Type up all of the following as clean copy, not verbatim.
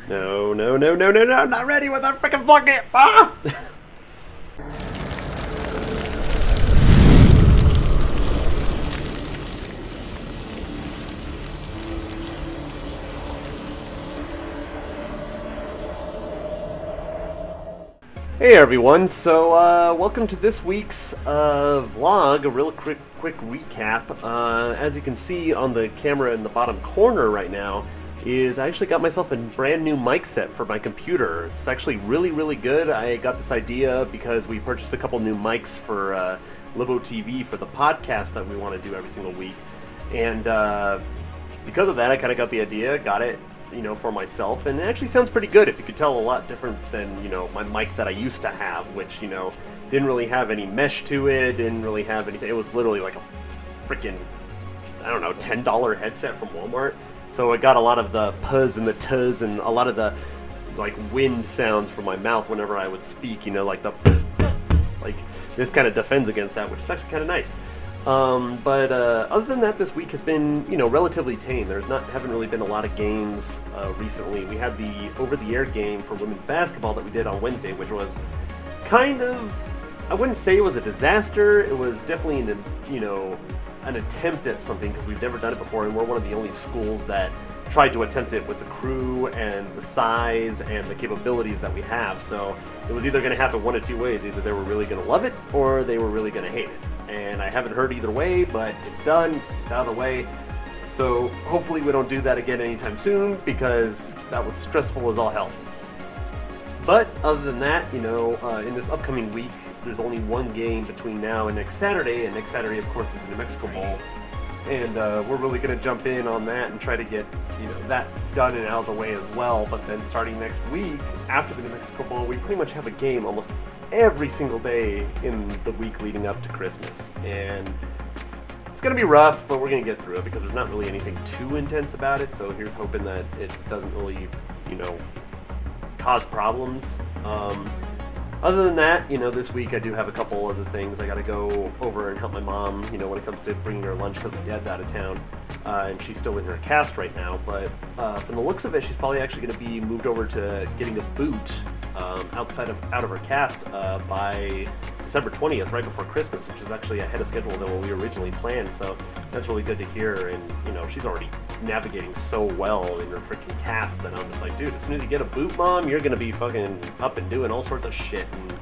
No, no, no, no, no, no, I'm not ready with that freaking bucket! Ah! Hey everyone, so welcome to this week's vlog, a real quick recap. As you can see on the camera in the bottom corner right now, is I actually got myself a brand new mic set for my computer. It's actually really good. I got this idea because we purchased a couple new mics for Livo TV for the podcast that we want to do every single week. And because of that, I kind of got the idea, got it, for myself, and it actually sounds pretty good. If you could tell, a lot different than, my mic that I used to have, which, didn't really have any mesh to it, didn't really have anything. It was literally like a freaking, I don't know, $10 headset from Walmart. So I got a lot of the puzz and the tuzz and a lot of the, wind sounds from my mouth whenever I would speak, like the like, this kind of defends against that, which is actually kind of nice. But other than that, this week has been, relatively tame. Haven't really been a lot of games recently. We had the over-the-air game for women's basketball that we did on Wednesday, which was kind of, I wouldn't say it was a disaster. It was definitely an attempt at something, because we've never done it before, and we're one of the only schools that tried to attempt it with the crew and the size and the capabilities that we have. So it was either going to happen one of two ways. Either they were really going to love it, or they were really going to hate it. And I haven't heard either way, but it's done, it's out of the way. So hopefully we don't do that again anytime soon, because that was stressful as all hell. But other than that, in this upcoming week, there's only one game between now and next Saturday, and next Saturday, of course, is the New Mexico Bowl. And we're really going to jump in on that and try to get, that done and out of the way as well. But then starting next week, after the New Mexico Bowl, we pretty much have a game almost every single day in the week leading up to Christmas. And it's going to be rough, but we're going to get through it, because there's not really anything too intense about it. So here's hoping that it doesn't really, cause problems. Other than that, this week I do have a couple other things. I got to go over and help my mom, when it comes to bringing her lunch, because my dad's out of town, and she's still in her cast right now. But from the looks of it, she's probably actually going to be moved over to getting a boot out of her cast by December 20th, right before Christmas, which is actually ahead of schedule than what we originally planned. So that's really good to hear. And she's already navigating so well in her freaking cast that I'm just like, dude, as soon as you get a boot, Mom, you're gonna be fucking up and doing all sorts of shit. And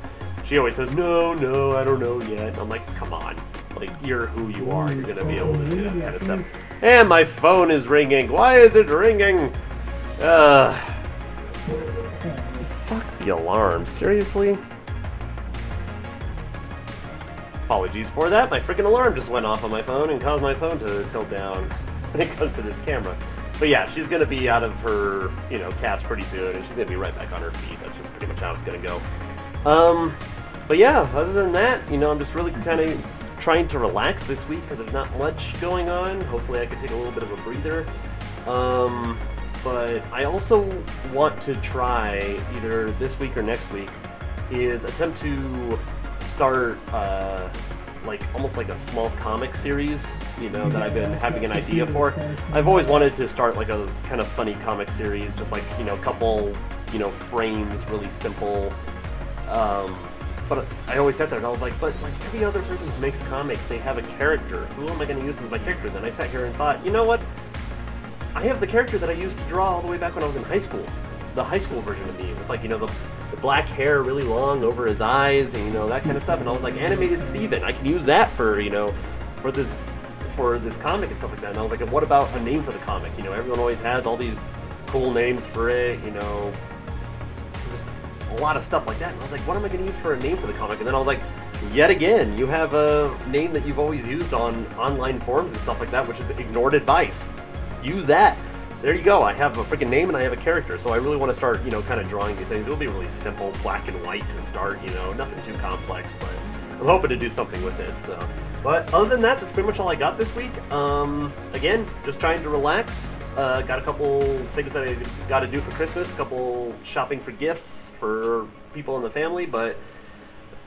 she always says, no, I don't know yet. And I'm like, come on, you're who you are. You're gonna be able to do that kind of stuff. And my phone is ringing. Why is it ringing? Fuck the alarm. Seriously? Apologies for that. My freaking alarm just went off on my phone and caused my phone to tilt down when it comes to this camera. But yeah, she's going to be out of her, cast pretty soon, and she's going to be right back on her feet. That's just pretty much how it's going to go. But yeah, other than that, I'm just really kind of trying to relax this week, because there's not much going on. Hopefully I can take a little bit of a breather. But I also want to try, either this week or next week, is attempt to start almost like a small comic series, that I've been having an idea for. I've always wanted to start like a kind of funny comic series, just like, a couple, frames, really simple. But I always sat there and I was like, but every other person who makes comics, they have a character. Who am I going to use as my character? Then I sat here and thought, you know what? I have the character that I used to draw all the way back when I was in high school. The high school version of me, with the black hair really long over his eyes, and that kind of stuff. And I was like, animated Steven, I can use that for this comic and stuff like that. And I was like, what about a name for the comic? Everyone always has all these cool names for it, just a lot of stuff like that. And I was like, what am I going to use for a name for the comic? And then I was like, yet again, you have a name that you've always used on online forums and stuff like that, which is Ignored Advice. Use that. There you go. I have a freaking name and I have a character. So I really want to start, kind of drawing these things. It'll be really simple, black and white to start, nothing too complex, but I'm hoping to do something with it. So, but other than that, that's pretty much all I got this week. Again, just trying to relax. Got a couple things that I got to do for Christmas, a couple shopping for gifts for people in the family, but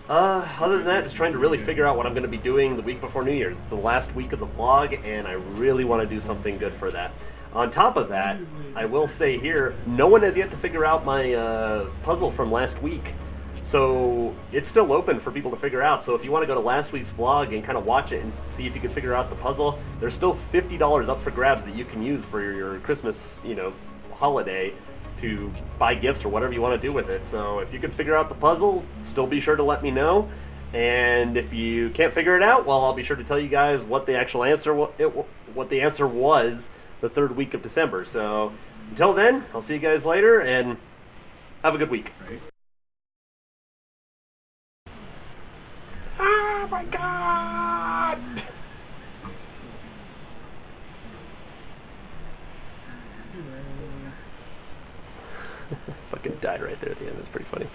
other than that, just trying to really figure out what I'm going to be doing the week before New Year's. It's the last week of the vlog, and I really want to do something good for that. On top of that, I will say here, no one has yet to figure out my puzzle from last week. So it's still open for people to figure out. So if you want to go to last week's vlog and kind of watch it and see if you can figure out the puzzle, there's still $50 up for grabs that you can use for your Christmas, holiday to buy gifts or whatever you want to do with it. So if you can figure out the puzzle, still be sure to let me know. And if you can't figure it out, well, I'll be sure to tell you guys what the actual answer what the answer was the third week of December. So until then, I'll see you guys later and have a good week. Right. Oh my god! Fucking died right there at the end. That's pretty funny.